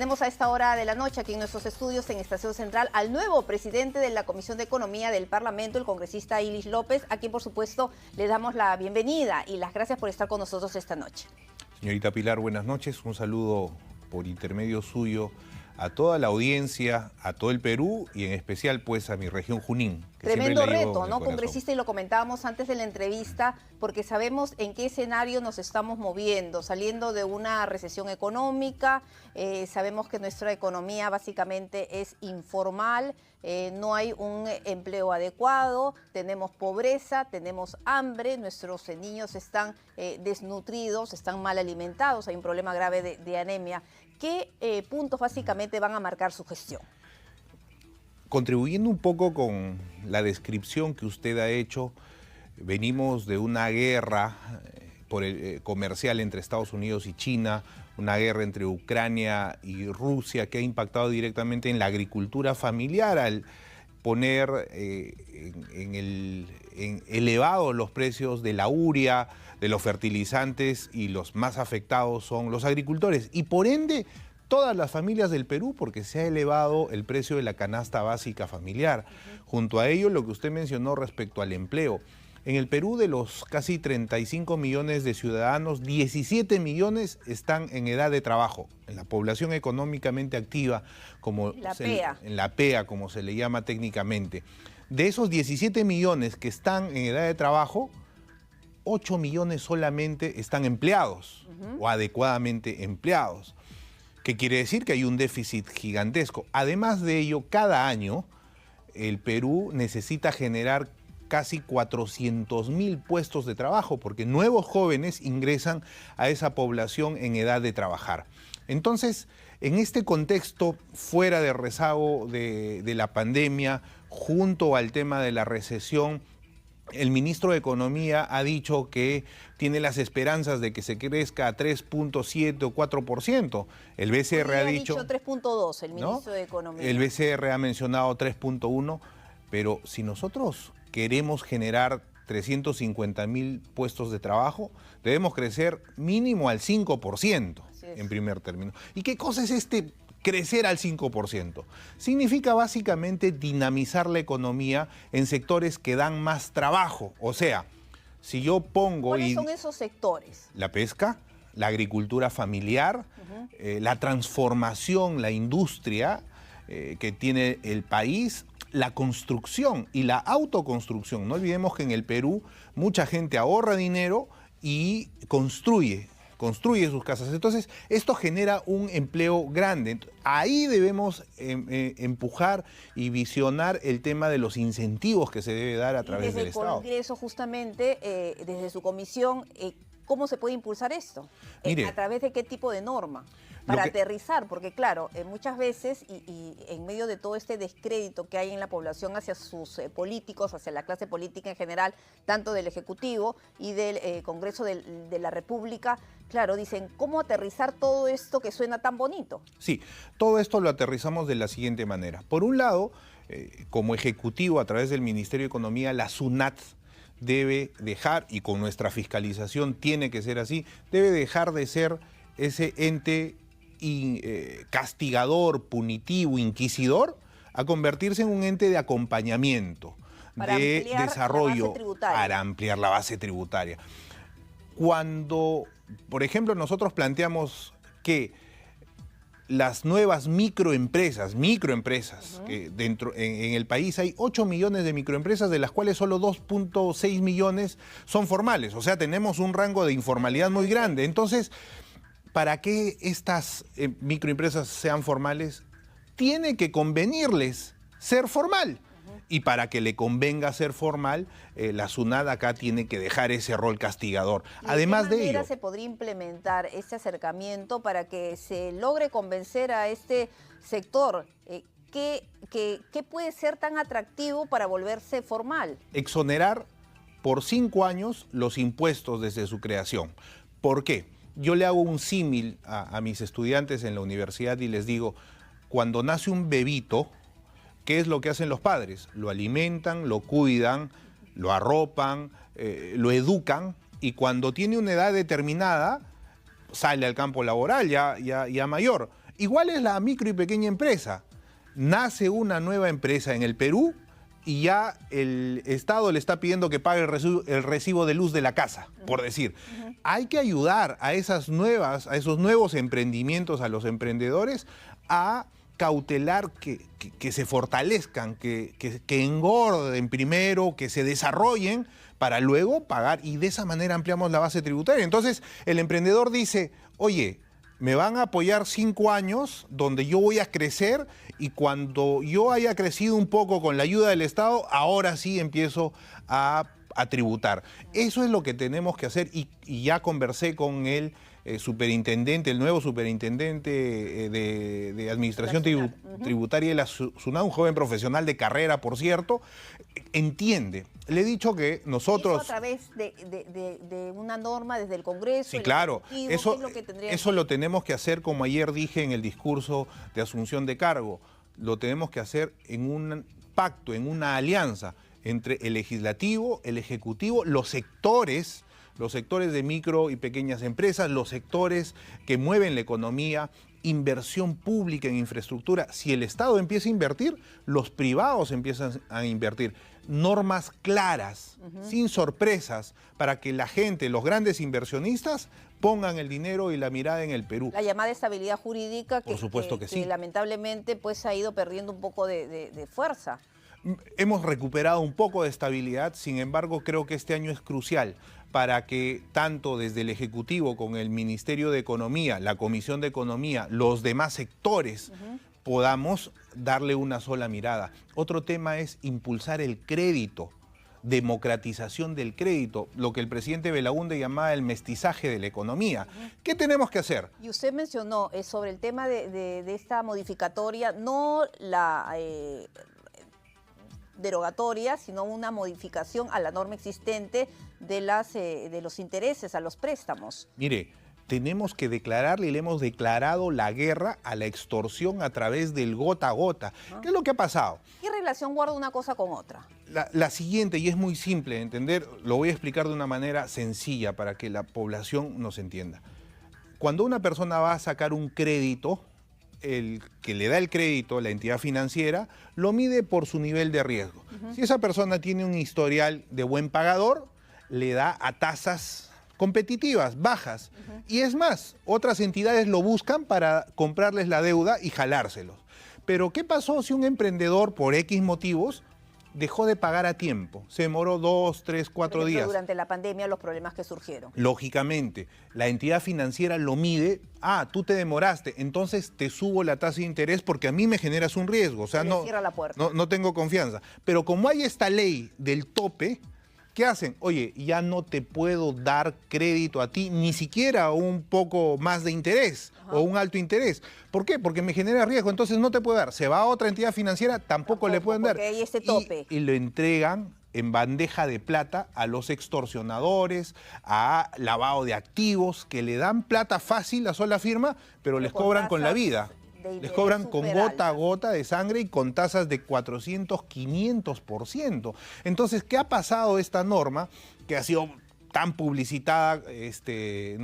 Tenemos a esta hora de la noche aquí en nuestros estudios en Estación Central al nuevo presidente de la Comisión de Economía del Parlamento, el congresista Ilis López, a quien por supuesto le damos la bienvenida y las gracias por estar con nosotros esta noche. Señorita Pilar, buenas noches. Un saludo por intermedio suyo a toda la audiencia, a todo el Perú y en especial pues a mi región Junín. Tremendo reto, ¿no, congresista? Y lo comentábamos antes de la entrevista, porque sabemos en qué escenario nos estamos moviendo, saliendo de una recesión económica, sabemos que nuestra economía básicamente es informal, no hay un empleo adecuado, tenemos pobreza, tenemos hambre, nuestros niños están desnutridos, están mal alimentados, hay un problema grave de anemia. ¿Qué puntos básicamente van a marcar su gestión? Contribuyendo un poco con la descripción que usted ha hecho, venimos de una guerra comercial entre Estados Unidos y China, una guerra entre Ucrania y Rusia que ha impactado directamente en la agricultura familiar al poner elevados los precios de la urea, de los fertilizantes, y los más afectados son los agricultores y por ende todas las familias del Perú, porque se ha elevado el precio de la canasta básica familiar. Junto a ello, lo que usted mencionó respecto al empleo. En el Perú, de los casi 35 millones de ciudadanos, 17 millones están en edad de trabajo, en la población económicamente activa, como en la PEA, como se le llama técnicamente. De esos 17 millones que están en edad de trabajo, 8 millones solamente están empleados o adecuadamente empleados. ¿Qué quiere decir? Que hay un déficit gigantesco. Además de ello, cada año el Perú necesita generar casi 400.000 puestos de trabajo, porque nuevos jóvenes ingresan a esa población en edad de trabajar. Entonces, en este contexto, fuera de rezago de la pandemia, junto al tema de la recesión, el ministro de Economía ha dicho que tiene las esperanzas de que se crezca a 3.7 o 4%. El BCR ha dicho 3.2, el ministro de Economía. El BCR ha mencionado 3.1, pero si nosotros queremos generar 350.000 puestos de trabajo, debemos crecer mínimo al 5% en primer término. ¿Y qué cosa es este crecer al 5%? Significa básicamente dinamizar la economía en sectores que dan más trabajo. O sea, si yo pongo... ¿Cuáles son esos sectores? La pesca, la agricultura familiar, la transformación, la industria que tiene el país, la construcción y la autoconstrucción. No olvidemos que en el Perú mucha gente ahorra dinero y construye sus casas. Entonces, esto genera un empleo grande. Ahí debemos empujar y visionar el tema de los incentivos que se debe dar a través del Estado. Desde el Congreso, justamente, desde su comisión, ¿cómo se puede impulsar esto? Mire, ¿a través de qué tipo de norma? Para aterrizar, porque claro, muchas veces y en medio de todo este descrédito que hay en la población hacia sus políticos, hacia la clase política en general, tanto del Ejecutivo y del Congreso de la República, claro, dicen, ¿cómo aterrizar todo esto que suena tan bonito? Sí, todo esto lo aterrizamos de la siguiente manera. Por un lado, como Ejecutivo, a través del Ministerio de Economía, la SUNAT debe dejar, y con nuestra fiscalización tiene que ser así, debe dejar de ser ese ente castigador, punitivo, inquisidor, a convertirse en un ente de acompañamiento, de desarrollo, para ampliar la base tributaria. Cuando, por ejemplo, nosotros planteamos que las nuevas microempresas, que en el país hay 8 millones de microempresas, de las cuales solo 2.6 millones son formales, o sea, tenemos un rango de informalidad muy grande. Entonces, para que estas microempresas sean formales, tiene que convenirles ser formal. Y para que le convenga ser formal, la SUNAT acá tiene que dejar ese rol castigador. Además de ello, ¿de qué manera se podría implementar este acercamiento para que se logre convencer a este sector? ¿Qué puede ser tan atractivo para volverse formal? Exonerar por 5 años los impuestos desde su creación. ¿Por qué? Yo le hago un símil a mis estudiantes en la universidad y les digo, cuando nace un bebito, ¿qué es lo que hacen los padres? Lo alimentan, lo cuidan, lo arropan, lo educan, y cuando tiene una edad determinada, sale al campo laboral ya mayor. Igual es la micro y pequeña empresa. Nace una nueva empresa en el Perú y ya el Estado le está pidiendo que pague el recibo de luz de la casa, por decir. Hay que ayudar a esos nuevos emprendimientos, a los emprendedores, a cautelar que se fortalezcan, que engorden primero, que se desarrollen para luego pagar, y de esa manera ampliamos la base tributaria. Entonces el emprendedor dice, oye, me van a apoyar 5 años donde yo voy a crecer, y cuando yo haya crecido un poco con la ayuda del Estado, ahora sí empiezo a tributar. Eso es lo que tenemos que hacer, y ya conversé con el superintendente, el nuevo superintendente de Administración Tributaria de la SUNAT, un joven profesional de carrera, por cierto, entiende. Le he dicho que nosotros... ¿Eso a través de una norma desde el Congreso? Sí, claro. Eso lo que... tenemos que hacer, como ayer dije en el discurso de asunción de cargo. Lo tenemos que hacer en un pacto, en una alianza entre el legislativo, el ejecutivo, los sectores de micro y pequeñas empresas, los sectores que mueven la economía, inversión pública en infraestructura. Si el Estado empieza a invertir, los privados empiezan a invertir. Normas claras, sin sorpresas, para que la gente, los grandes inversionistas, pongan el dinero y la mirada en el Perú. La llamada estabilidad jurídica Por supuesto que sí. Lamentablemente pues ha ido perdiendo un poco de fuerza. Hemos recuperado un poco de estabilidad, sin embargo creo que este año es crucial para que tanto desde el Ejecutivo con el Ministerio de Economía, la Comisión de Economía, los demás sectores, podamos darle una sola mirada. Otro tema es impulsar el crédito, democratización del crédito, lo que el presidente Belaúnde llamaba el mestizaje de la economía. ¿Qué tenemos que hacer? Y usted mencionó sobre el tema de esta modificatoria, no la... derogatoria, sino una modificación a la norma existente de los intereses, a los préstamos. Mire, tenemos que declararle, y le hemos declarado la guerra a la extorsión a través del gota a gota. ¿Qué es lo que ha pasado? ¿Qué relación guarda una cosa con otra? La siguiente, y es muy simple de entender, lo voy a explicar de una manera sencilla para que la población nos entienda. Cuando una persona va a sacar un crédito, el que le da el crédito, la entidad financiera, lo mide por su nivel de riesgo. Si esa persona tiene un historial de buen pagador, le da a tasas competitivas, bajas. Y es más, otras entidades lo buscan para comprarles la deuda y jalárselos. Pero ¿qué pasó si un emprendedor, por X motivos, dejó de pagar a tiempo? Se demoró 2, 3, 4 días. Durante la pandemia, los problemas que surgieron. Lógicamente, la entidad financiera lo mide. Ah, tú te demoraste, entonces te subo la tasa de interés porque a mí me generas un riesgo. O sea, no tengo confianza. Pero como hay esta ley del tope, ¿qué hacen? Oye, ya no te puedo dar crédito a ti, ni siquiera un poco más de interés o un alto interés. ¿Por qué? Porque me genera riesgo, entonces no te puedo dar. Se va a otra entidad financiera, tampoco le pueden dar. Porque hay ese tope. Y lo entregan en bandeja de plata a los extorsionadores, a lavado de activos, que le dan plata fácil a sola firma, pero les cobran con la vida. Les cobran con gota a gota de sangre y con tasas de 400, 500%. Entonces, ¿qué ha pasado esta norma que ha sido tan publicitada en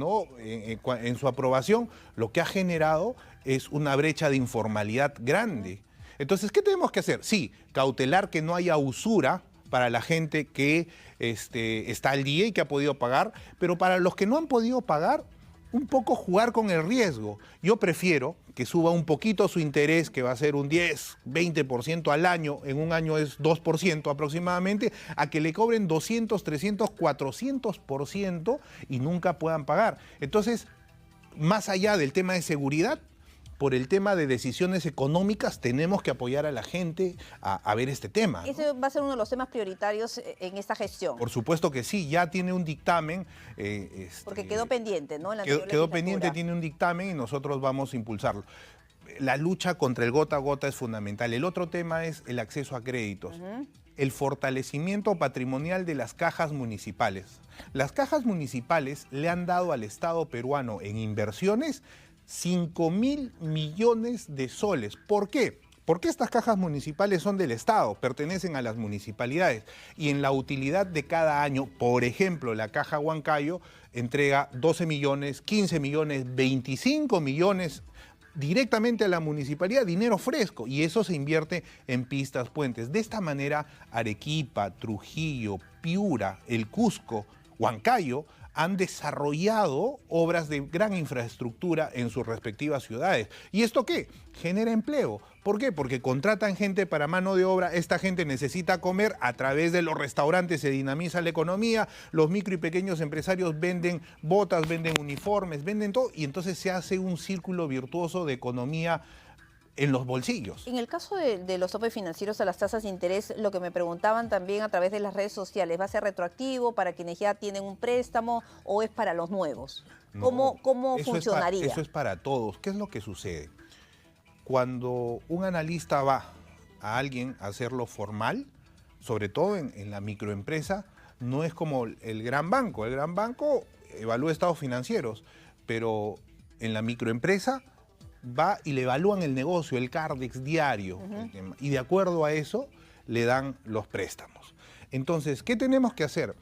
su aprobación? Lo que ha generado es una brecha de informalidad grande. Entonces, ¿qué tenemos que hacer? Sí, cautelar que no haya usura para la gente que está al día y que ha podido pagar, pero para los que no han podido pagar, un poco jugar con el riesgo. Yo prefiero que suba un poquito su interés, que va a ser un 10, 20% al año, en un año es 2% aproximadamente, a que le cobren 200, 300, 400% y nunca puedan pagar. Entonces, más allá del tema de seguridad, por el tema de decisiones económicas, tenemos que apoyar a la gente a ver este tema, ¿no? ¿Ese va a ser uno de los temas prioritarios en esta gestión? Por supuesto que sí, ya tiene un dictamen. Porque quedó pendiente, ¿no? Quedó pendiente, tiene un dictamen y nosotros vamos a impulsarlo. La lucha contra el gota a gota es fundamental. El otro tema es el acceso a créditos. El fortalecimiento patrimonial de las cajas municipales. Las cajas municipales le han dado al Estado peruano en inversiones 5.000 millones de soles. ¿Por qué? Porque estas cajas municipales son del Estado, pertenecen a las municipalidades. Y en la utilidad de cada año, por ejemplo, la Caja Huancayo entrega 12 millones, 15 millones, 25 millones directamente a la municipalidad dinero fresco y eso se invierte en pistas, puentes. De esta manera, Arequipa, Trujillo, Piura, el Cusco, Huancayo han desarrollado obras de gran infraestructura en sus respectivas ciudades. ¿Y esto qué? Genera empleo. ¿Por qué? Porque contratan gente para mano de obra, esta gente necesita comer, a través de los restaurantes se dinamiza la economía, los micro y pequeños empresarios venden botas, venden uniformes, venden todo, y entonces se hace un círculo virtuoso de economía en los bolsillos. En el caso de los topes financieros a las tasas de interés, lo que me preguntaban también a través de las redes sociales, ¿va a ser retroactivo para quienes ya tienen un préstamo o es para los nuevos? ¿Cómo funcionaría? Eso es para todos. ¿Qué es lo que sucede? Cuando un analista va a alguien a hacerlo formal, sobre todo en la microempresa, no es como el gran banco. El gran banco evalúa estados financieros, pero en la microempresa va y le evalúan el negocio, el Cardex diario, y de acuerdo a eso le dan los préstamos. Entonces, ¿qué tenemos que hacer?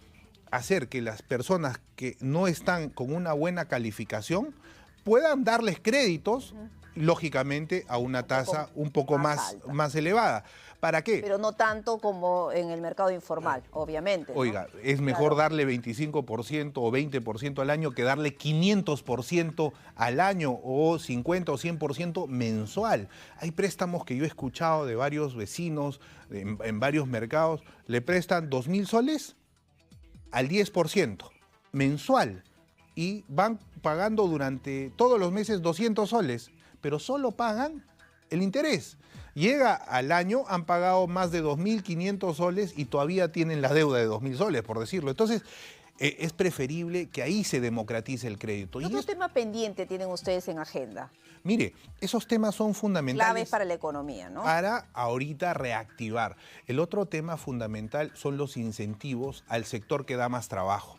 Hacer que las personas que no están con una buena calificación puedan darles créditos, lógicamente, a una tasa un poco más elevada. ¿Para qué? Pero no tanto como en el mercado informal, obviamente, ¿no? Oiga, es mejor darle 25% o 20% al año que darle 500% al año o 50 o 100% mensual. Hay préstamos que yo he escuchado de varios vecinos en varios mercados, le prestan 2.000 soles al 10% mensual y van pagando durante todos los meses 200 soles, pero solo pagan el interés. Llega al año, han pagado más de 2.500 soles y todavía tienen la deuda de 2.000 soles, por decirlo. Entonces, es preferible que ahí se democratice el crédito. ¿Qué otro tema pendiente tienen ustedes en agenda? Mire, esos temas son fundamentales. Claves para la economía, ¿no? Para ahorita reactivar. El otro tema fundamental son los incentivos al sector que da más trabajo.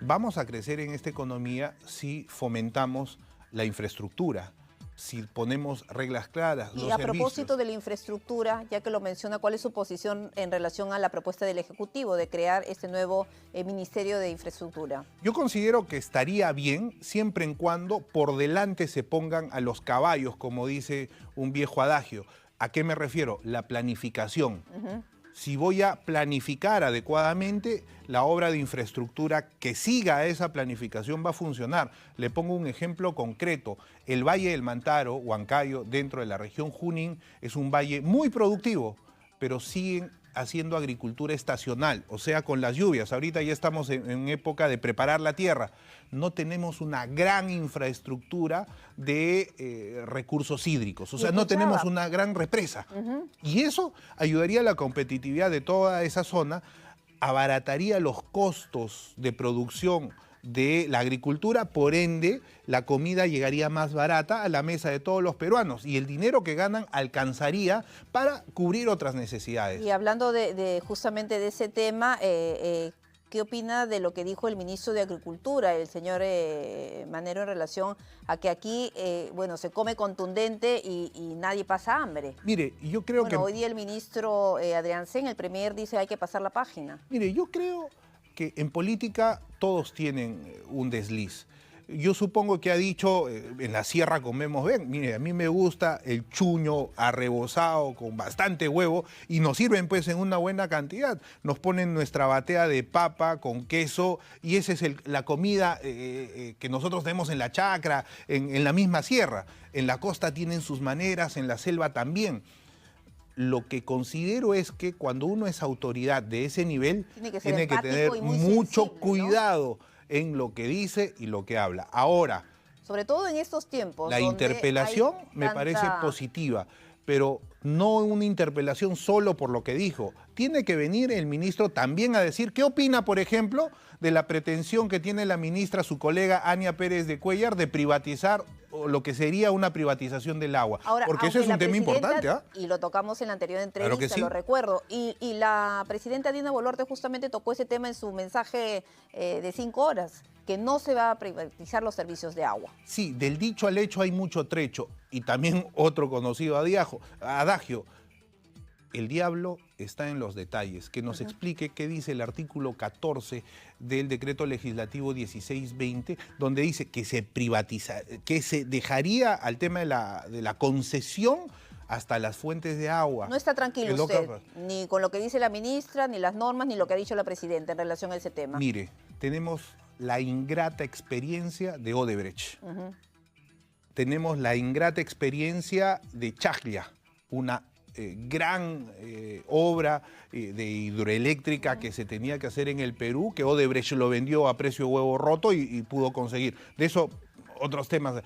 Vamos a crecer en esta economía si fomentamos la infraestructura, si ponemos reglas claras, y a propósito de la infraestructura, ya que lo menciona, ¿cuál es su posición en relación a la propuesta del Ejecutivo de crear este nuevo Ministerio de Infraestructura? Yo considero que estaría bien siempre en cuando por delante se pongan a los caballos, como dice un viejo adagio. ¿A qué me refiero? La planificación. Si voy a planificar adecuadamente, la obra de infraestructura que siga esa planificación va a funcionar. Le pongo un ejemplo concreto. El Valle del Mantaro, Huancayo, dentro de la región Junín, es un valle muy productivo, pero siguen haciendo agricultura estacional, o sea, con las lluvias. Ahorita ya estamos en época de preparar la tierra. No tenemos una gran infraestructura de recursos hídricos, o sea, no tenemos una gran represa. Y eso ayudaría a la competitividad de toda esa zona, abarataría los costos de producción de la agricultura, por ende, la comida llegaría más barata a la mesa de todos los peruanos y el dinero que ganan alcanzaría para cubrir otras necesidades. Y hablando justamente de ese tema, ¿qué opina de lo que dijo el ministro de Agricultura, el señor Manero, en relación a que aquí, bueno, se come contundente y nadie pasa hambre? Mire, yo creo que... Hoy día el ministro Adrián Sen, el premier, dice hay que pasar la página. Mire, yo creo que en política todos tienen un desliz. Yo supongo que ha dicho, en la sierra comemos bien. Mire, a mí me gusta el chuño arrebozado con bastante huevo y nos sirven pues en una buena cantidad. Nos ponen nuestra batea de papa con queso y esa es la comida que nosotros tenemos en la chacra, en la misma sierra. En la costa tienen sus maneras, en la selva también. Lo que considero es que cuando uno es autoridad de ese nivel, tiene que tener mucho cuidado, ¿no?, en lo que dice y lo que habla. Ahora, sobre todo en estos tiempos. La interpelación me parece positiva, pero no una interpelación solo por lo que dijo. Tiene que venir el ministro también a decir qué opina, por ejemplo, de la pretensión que tiene la ministra, su colega Ania Pérez de Cuéllar, de privatizar lo que sería una privatización del agua. Ahora, porque eso es un tema importante, ¿ah? Y lo tocamos en la anterior entrevista, claro que sí, lo recuerdo. Y la presidenta Dina Boluarte justamente tocó ese tema en su mensaje de 5 horas, que no se va a privatizar los servicios de agua. Sí, del dicho al hecho hay mucho trecho. Y también otro conocido adagio. el diablo está en los detalles, que nos explique qué dice el artículo 14 del decreto legislativo 1620, donde dice que se dejaría al tema de la concesión hasta las fuentes de agua. No está tranquilo usted, ni con lo que dice la ministra, ni las normas, ni lo que ha dicho la presidenta en relación a ese tema. Mire, tenemos la ingrata experiencia de Odebrecht. Tenemos la ingrata experiencia de Chaglia, una gran obra de hidroeléctrica que se tenía que hacer en el Perú, que Odebrecht lo vendió a precio de huevo roto y pudo conseguir. De eso, otros temas.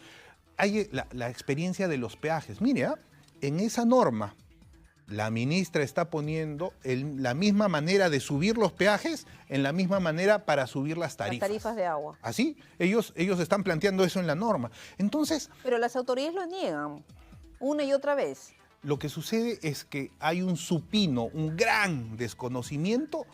Hay la experiencia de los peajes. Mire, en esa norma, la ministra está poniendo la misma manera de subir los peajes en la misma manera para subir las tarifas. Las tarifas de agua. ¿Así? Ellos están planteando eso en la norma. Entonces... Pero las autoridades lo niegan una y otra vez. Lo que sucede es que hay un supino, un gran desconocimiento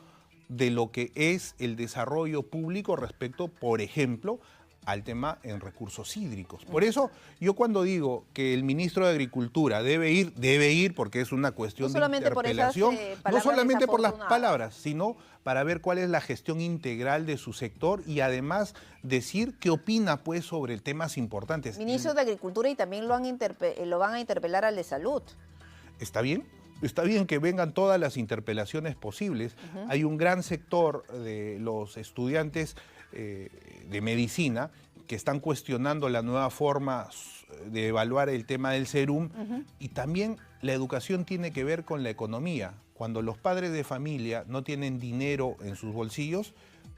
de lo que es el desarrollo público respecto, por ejemplo, al tema en recursos hídricos. Por eso, yo cuando digo que el ministro de Agricultura debe ir porque es una cuestión de interpelación, no solamente por las palabras, sino para ver cuál es la gestión integral de su sector y además decir qué opina pues sobre temas importantes. Ministro de Agricultura, y también lo van a interpelar al de Salud. ¿Está bien? Está bien que vengan todas las interpelaciones posibles. Hay un gran sector de los estudiantes de medicina que están cuestionando la nueva forma de evaluar el tema del serum y también la educación tiene que ver con la economía. Cuando los padres de familia no tienen dinero en sus bolsillos,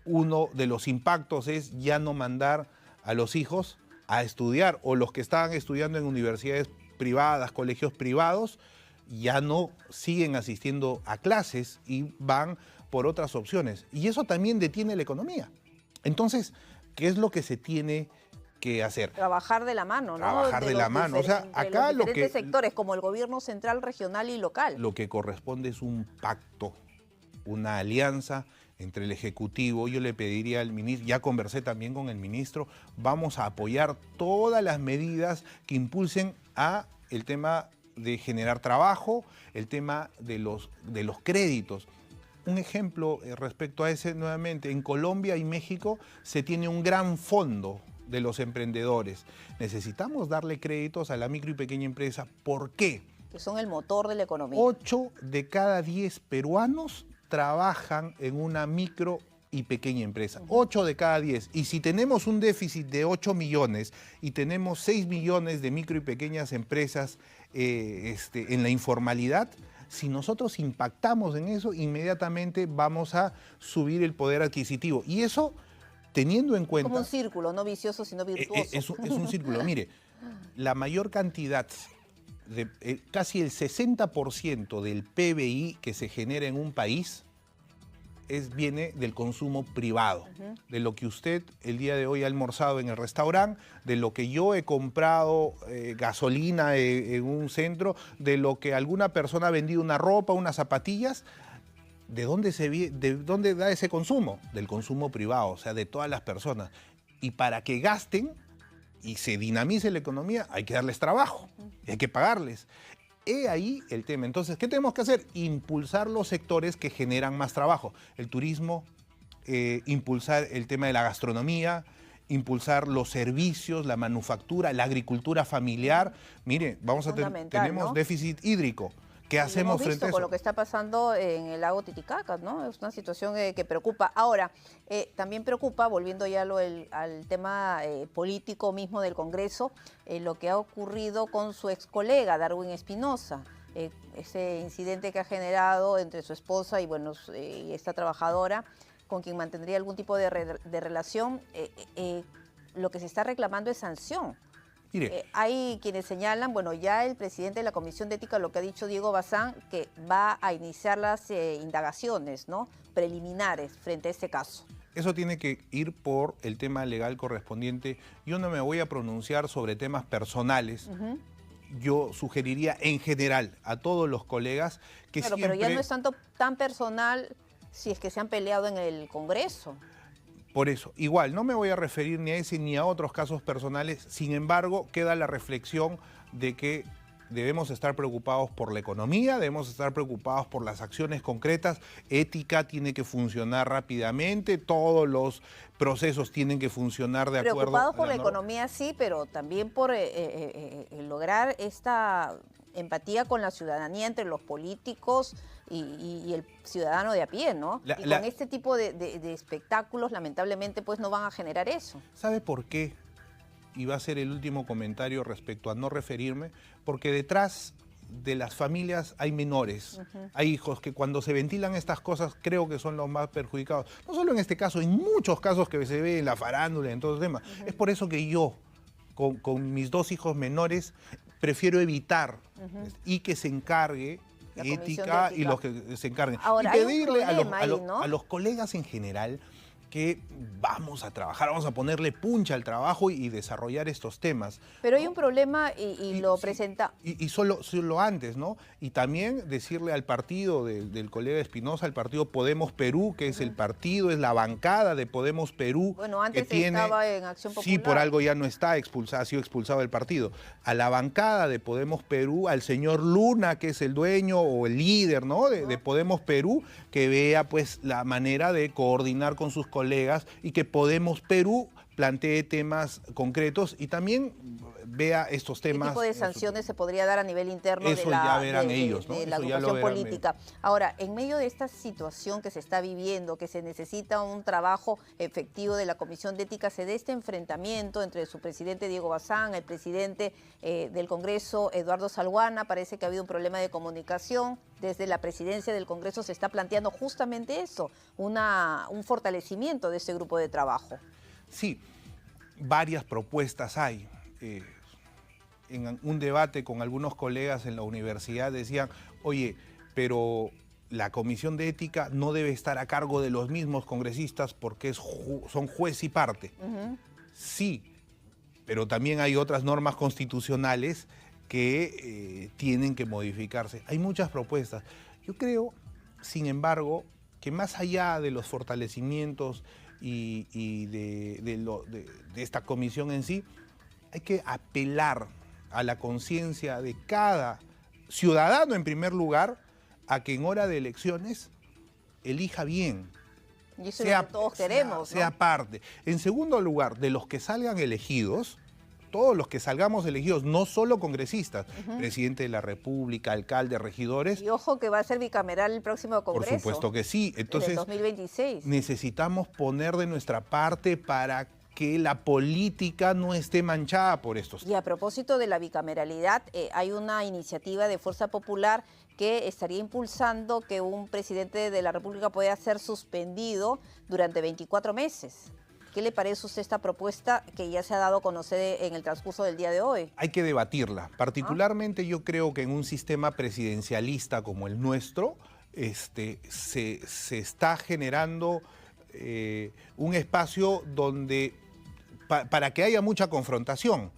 uno de los impactos es ya no mandar a los hijos a estudiar, o los que estaban estudiando en universidades privadas, colegios privados, ya no siguen asistiendo a clases y van por otras opciones. Y eso también detiene la economía. Entonces, ¿qué es lo que se tiene que hacer? Trabajar de la mano, ¿no? Trabajar de la mano. O sea, acá los diferentes sectores, como el gobierno central, regional y local. Lo que corresponde es un pacto, una alianza entre el Ejecutivo. Yo le pediría al ministro, ya conversé también con el ministro, vamos a apoyar todas las medidas que impulsen a el tema de generar trabajo, el tema de los créditos. Un ejemplo respecto a ese nuevamente, en Colombia y México se tiene un gran fondo de los emprendedores. Necesitamos darle créditos a la micro y pequeña empresa. ¿Por qué? Que son el motor de la economía. 8 de cada 10 peruanos trabajan en una micro y pequeña empresa. 8 de cada 10. Y si tenemos un déficit de 8 millones y tenemos 6 millones de micro y pequeñas empresas en la informalidad, si nosotros impactamos en eso, inmediatamente vamos a subir el poder adquisitivo. Y eso, teniendo en cuenta... Como un círculo, no vicioso, sino virtuoso. Es un círculo. Mire, la mayor cantidad, casi el 60% del PBI que se genera en un país viene del consumo privado, de lo que usted el día de hoy ha almorzado en el restaurante, de lo que yo he comprado gasolina en un centro, de lo que alguna persona ha vendido una ropa, unas zapatillas. ¿De dónde da ese consumo? Del consumo privado, o sea, de todas las personas. Y para que gasten y se dinamice la economía, hay que darles trabajo, hay que pagarles. He ahí el tema. Entonces, ¿qué tenemos que hacer? Impulsar los sectores que generan más trabajo. El turismo, impulsar el tema de la gastronomía, impulsar los servicios, la manufactura, la agricultura familiar. Mire, tenemos ¿no? déficit hídrico. ¿Qué hacemos frente a eso? Con lo que está pasando en el lago Titicaca, ¿no? Es una situación que preocupa. Ahora, también preocupa, volviendo ya al tema político mismo del Congreso, lo que ha ocurrido con su ex colega, Darwin Espinosa. Ese incidente que ha generado entre su esposa y bueno, esta trabajadora, con quien mantendría algún tipo de relación, lo que se está reclamando es sanción. Hay quienes señalan, bueno, ya el presidente de la Comisión de Ética, lo que ha dicho Diego Bazán, que va a iniciar las indagaciones, ¿no?, preliminares frente a este caso. Eso tiene que ir por el tema legal correspondiente. Yo no me voy a pronunciar sobre temas personales. Yo sugeriría en general a todos los colegas que siempre... Pero ya no es tan personal si es que se han peleado en el Congreso. Por eso, igual, no me voy a referir ni a ese ni a otros casos personales, sin embargo, queda la reflexión de que debemos estar preocupados por la economía, debemos estar preocupados por las acciones concretas. Ética tiene que funcionar rápidamente, todos los procesos tienen que funcionar de acuerdo. Preocupados por la economía, sí, pero también por lograr esta empatía con la ciudadanía entre los políticos y el ciudadano de a pie, ¿no? Con este tipo de espectáculos, lamentablemente, pues no van a generar eso. ¿Sabe por qué? Y va a ser el último comentario respecto a no referirme, porque detrás de las familias hay menores, hay hijos que cuando se ventilan estas cosas creo que son los más perjudicados. No solo en este caso, en muchos casos que se ve en la farándula, en todos los temas. Es por eso que yo, con mis 2 hijos menores, prefiero evitar y que se encargue ética y los que se encarguen. Ahora, y pedirle hay un problema ahí, ¿no? a los colegas en general que vamos a trabajar, vamos a ponerle puncha al trabajo y desarrollar estos temas. Pero hay un problema y lo presenta. Y solo antes, ¿no? Y también decirle al partido del colega Espinosa, al partido Podemos Perú, que es el partido, es la bancada de Podemos Perú. Bueno, antes estaba en Acción Popular. Sí, por algo ya no está expulsado, ha sido expulsado del partido. A la bancada de Podemos Perú, al señor Luna, que es el dueño o el líder, ¿no? de Podemos Perú, que vea pues la manera de coordinar con sus colegas y que Podemos Perú plantee temas concretos y también vea estos temas. ¿Qué tipo de sanciones se podría dar a nivel interno de la agrupación política? Ahora, en medio de esta situación que se está viviendo, que se necesita un trabajo efectivo de la Comisión de Ética, se da este enfrentamiento entre su presidente Diego Bazán, el presidente del Congreso Eduardo Salguana. Parece que ha habido un problema de comunicación. Desde la presidencia del Congreso se está planteando justamente eso, un fortalecimiento de ese grupo de trabajo. Sí, varias propuestas hay. En un debate con algunos colegas en la universidad decían, oye, pero la Comisión de Ética no debe estar a cargo de los mismos congresistas porque son juez y parte. Sí, pero también hay otras normas constitucionales que tienen que modificarse. Hay muchas propuestas. Yo creo, sin embargo, que más allá de los fortalecimientos y de esta comisión en sí, hay que apelar a la conciencia de cada ciudadano en primer lugar a que en hora de elecciones elija bien. Y eso es lo que todos queremos, sea parte. En segundo lugar, de los que salgan elegidos, todos los que salgamos elegidos, no solo congresistas, presidente de la República, alcalde, regidores. Y ojo que va a ser bicameral el próximo Congreso. Por supuesto que sí. Entonces, en el 2026. Necesitamos poner de nuestra parte para que la política no esté manchada por estos. Y a propósito de la bicameralidad, hay una iniciativa de Fuerza Popular que estaría impulsando que un presidente de la República pueda ser suspendido durante 24 meses. ¿Qué le parece a usted esta propuesta que ya se ha dado a conocer en el transcurso del día de hoy? Hay que debatirla. Particularmente yo creo que en un sistema presidencialista como el nuestro, se está generando un espacio donde para que haya mucha confrontación.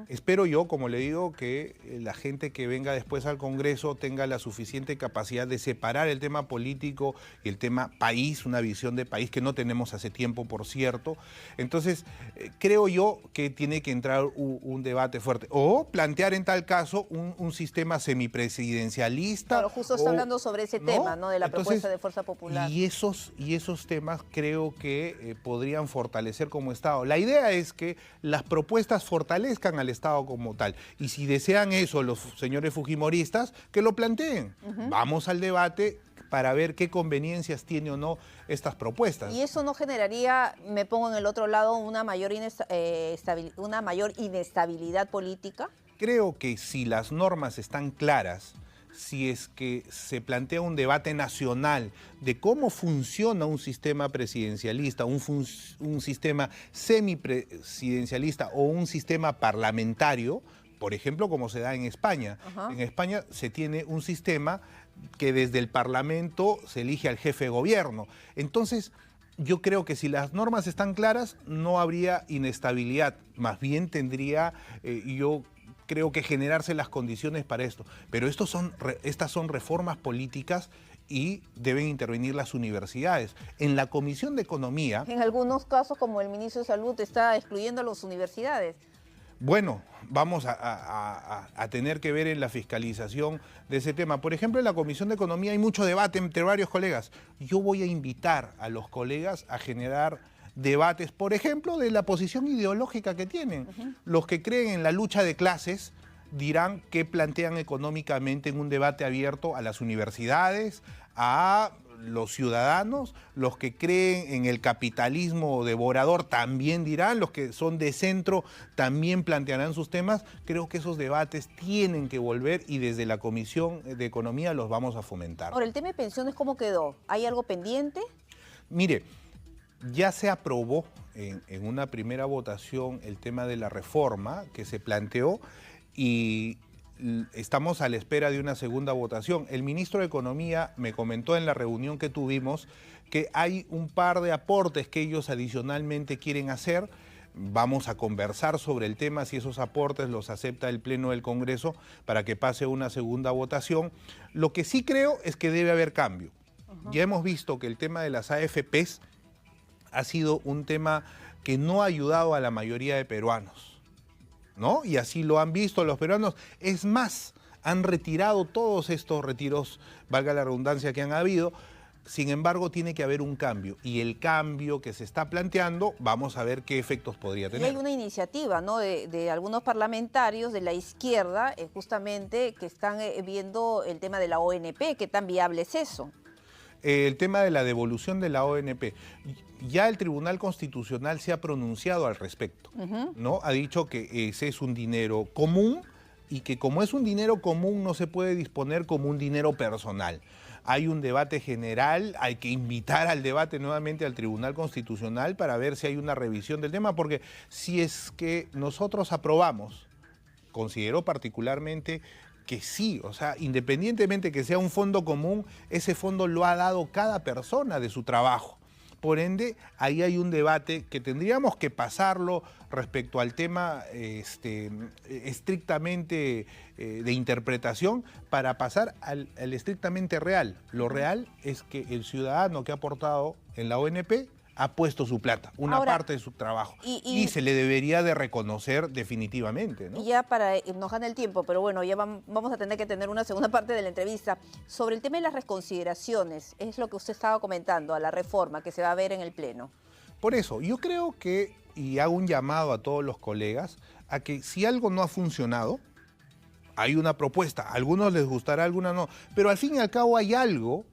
Espero yo, como le digo, que la gente que venga después al Congreso tenga la suficiente capacidad de separar el tema político y el tema país, una visión de país que no tenemos hace tiempo, por cierto. Entonces, creo yo que tiene que entrar un debate fuerte. O plantear en tal caso un sistema semipresidencialista. Claro, justo está hablando sobre ese tema, ¿no? De la propuesta de Fuerza Popular. Y esos temas creo que podrían fortalecer como Estado. La idea es que las propuestas fortalezcan al Estado como tal. Y si desean eso los señores fujimoristas, que lo planteen. Vamos al debate para ver qué conveniencias tiene o no estas propuestas. ¿Y eso no generaría, me pongo en el otro lado, una mayor inestabilidad política? Creo que si las normas están claras, si es que se plantea un debate nacional de cómo funciona un sistema presidencialista, un sistema semipresidencialista o un sistema parlamentario, por ejemplo, como se da en España. En España se tiene un sistema que desde el Parlamento se elige al jefe de gobierno. Entonces, yo creo que si las normas están claras, no habría inestabilidad. Más bien tendría, creo que generarse las condiciones para esto. Pero estas son reformas políticas y deben intervenir las universidades. En la Comisión de Economía... En algunos casos, como el ministro de Salud, está excluyendo a las universidades. Bueno, vamos a tener que ver en la fiscalización de ese tema. Por ejemplo, en la Comisión de Economía hay mucho debate entre varios colegas. Yo voy a invitar a los colegas a generar debates, por ejemplo, de la posición ideológica que tienen. Los que creen en la lucha de clases dirán qué plantean económicamente en un debate abierto a las universidades, a los ciudadanos. Los que creen en el capitalismo devorador también dirán, los que son de centro también plantearán sus temas. Creo que esos debates tienen que volver y desde la Comisión de Economía los vamos a fomentar. Ahora, el tema de pensiones, ¿cómo quedó? ¿Hay algo pendiente? Mire, ya se aprobó en una primera votación el tema de la reforma que se planteó y estamos a la espera de una segunda votación. El ministro de Economía me comentó en la reunión que tuvimos que hay un par de aportes que ellos adicionalmente quieren hacer. Vamos a conversar sobre el tema, si esos aportes los acepta el Pleno del Congreso para que pase una segunda votación. Lo que sí creo es que debe haber cambio. Ya hemos visto que el tema de las AFPs ha sido un tema que no ha ayudado a la mayoría de peruanos, ¿no? Y así lo han visto los peruanos. Es más, han retirado todos estos retiros, valga la redundancia, que han habido. Sin embargo, tiene que haber un cambio. Y el cambio que se está planteando, vamos a ver qué efectos podría tener. Y hay una iniciativa, ¿no?, de algunos parlamentarios de la izquierda, justamente, que están viendo el tema de la ONP. ¿Qué tan viable es eso? El tema de la devolución de la ONP. Ya el Tribunal Constitucional se ha pronunciado al respecto, ¿no? Ha dicho que ese es un dinero común y que como es un dinero común no se puede disponer como un dinero personal. Hay un debate general, hay que invitar al debate nuevamente al Tribunal Constitucional para ver si hay una revisión del tema, porque si es que nosotros aprobamos, considero particularmente que sí, o sea, independientemente que sea un fondo común, ese fondo lo ha dado cada persona de su trabajo. Por ende, ahí hay un debate que tendríamos que pasarlo respecto al tema estrictamente de interpretación para pasar al estrictamente real. Lo real es que el ciudadano que ha aportado en la ONP ha puesto su plata, una parte de su trabajo, y se le debería de reconocer definitivamente, ¿no? Y ya para, nos gana el tiempo, pero bueno, ya vamos a tener que tener una segunda parte de la entrevista. Sobre el tema de las reconsideraciones, es lo que usted estaba comentando, a la reforma que se va a ver en el Pleno. Por eso, yo creo que, y hago un llamado a todos los colegas, a que si algo no ha funcionado, hay una propuesta, a algunos les gustará, a algunos no, pero al fin y al cabo hay algo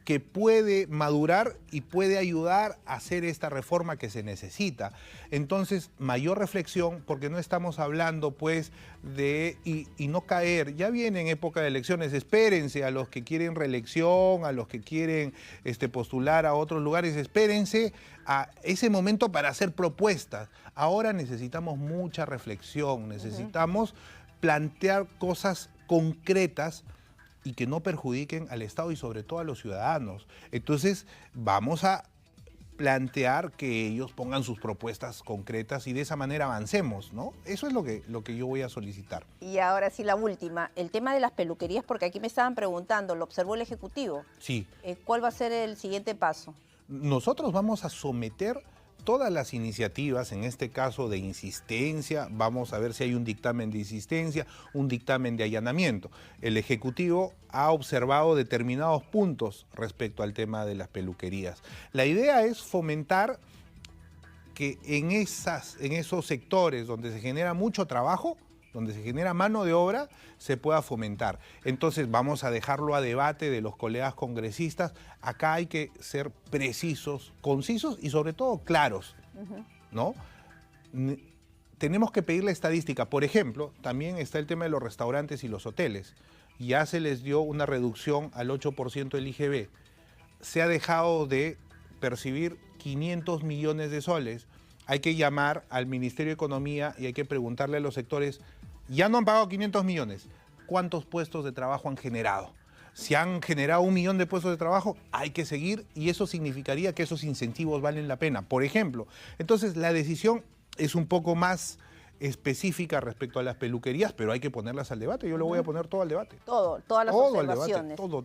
que puede madurar y puede ayudar a hacer esta reforma que se necesita. Entonces, mayor reflexión, porque no estamos hablando, pues, de... Y no caer, ya viene en época de elecciones, espérense a los que quieren reelección, a los que quieren postular a otros lugares, espérense a ese momento para hacer propuestas. Ahora necesitamos mucha reflexión, necesitamos plantear cosas concretas y que no perjudiquen al Estado y sobre todo a los ciudadanos. Entonces vamos a plantear que ellos pongan sus propuestas concretas y de esa manera avancemos, ¿no? Eso es lo que yo voy a solicitar. Y ahora sí, la última, el tema de las peluquerías, porque aquí me estaban preguntando, ¿lo observó el Ejecutivo? Sí. ¿Cuál va a ser el siguiente paso? Nosotros vamos a someter todas las iniciativas, en este caso de insistencia, vamos a ver si hay un dictamen de insistencia, un dictamen de allanamiento. El Ejecutivo ha observado determinados puntos respecto al tema de las peluquerías. La idea es fomentar que en esos sectores donde se genera mucho trabajo, donde se genera mano de obra, se pueda fomentar. Entonces vamos a dejarlo a debate de los colegas congresistas. Acá hay que ser precisos, concisos y sobre todo claros, ¿no? Tenemos que pedir la estadística. Por ejemplo, también está el tema de los restaurantes y los hoteles. Ya se les dio una reducción al 8% del IGB. Se ha dejado de percibir 500 millones de soles. Hay que llamar al Ministerio de Economía y hay que preguntarle a los sectores, ya no han pagado 500 millones, ¿cuántos puestos de trabajo han generado? Si han generado 1 millón de puestos de trabajo, hay que seguir y eso significaría que esos incentivos valen la pena, por ejemplo. Entonces, la decisión es un poco más específica respecto a las peluquerías, pero hay que ponerlas al debate. Yo lo voy a poner todo al debate. Todas las observaciones. Todo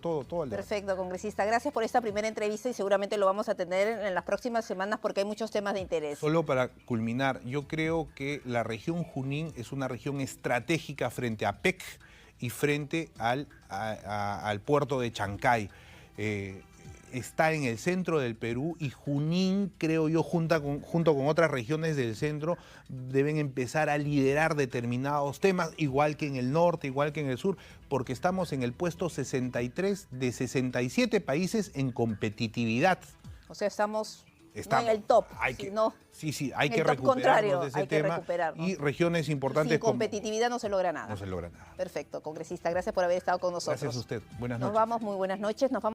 al debate. Perfecto, congresista. Gracias por esta primera entrevista y seguramente lo vamos a tener en las próximas semanas porque hay muchos temas de interés. Solo para culminar, yo creo que la región Junín es una región estratégica frente a PEC y frente al puerto de Chancay. Está en el centro del Perú y Junín, creo yo, junto con otras regiones del centro, deben empezar a liderar determinados temas, igual que en el norte, igual que en el sur, porque estamos en el puesto 63 de 67 países en competitividad. O sea, estamos no en el top, hay que contrario, recuperarnos de ese tema. Y regiones importantes. Sin competitividad no se logra nada. No se logra nada. Perfecto, congresista. Gracias por haber estado con nosotros. Gracias a usted. Buenas noches. Nos vamos, muy buenas noches. Nos vamos.